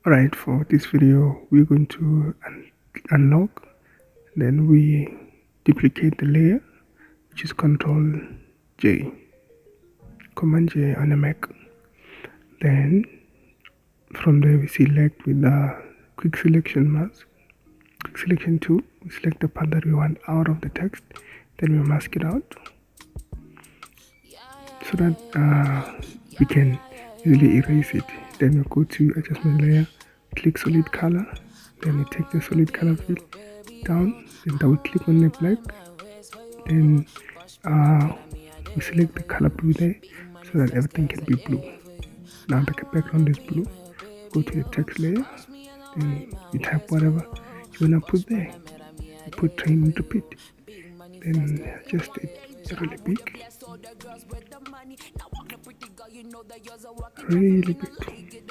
Alright, for this video, we're going to unlock, then we duplicate the layer, which is Control J, Command J on a Mac. Then from there, we select with the quick selection mask, quick selection tool. We select the part that we want out of the text, then we mask it out so that we can easily erase it. Then we go to adjustment layer, click solid color, then we take the solid color fill down, then double click on the black, then we select the color blue there so that everything can be blue. Now the background is blue. Go to the text layer, then you type whatever you wanna put there. You put train and repeat, then adjust it really big, really big.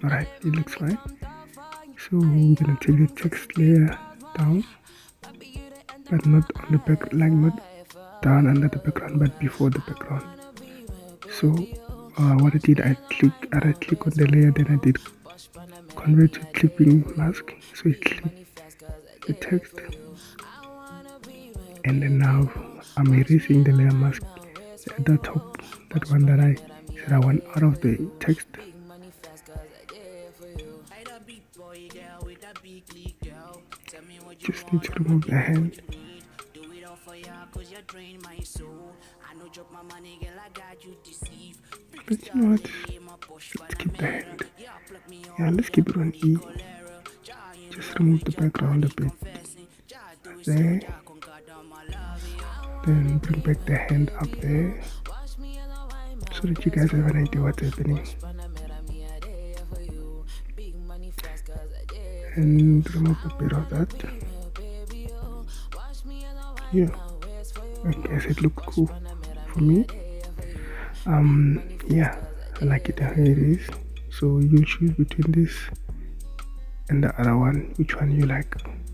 Alright, it looks fine. So we're gonna take the text layer down, but not on the back, like not down under the background, but before the background. So what I did, I right click on the layer, then I did convert to clipping mask. So it clipped the text, and then now I'm erasing the layer mask at the top, that one that I said I want out of the text. Just need to remove the hand. But you know what? Let's keep the hand. Yeah, let's keep it on E. Just remove the background a bit. There. Then bring back the hand up there so that you guys have an idea what's happening. And remove a bit of that. Yeah, I guess it looks cool for me. Yeah, I like it how it is. So you choose between this and the other one, which one you like.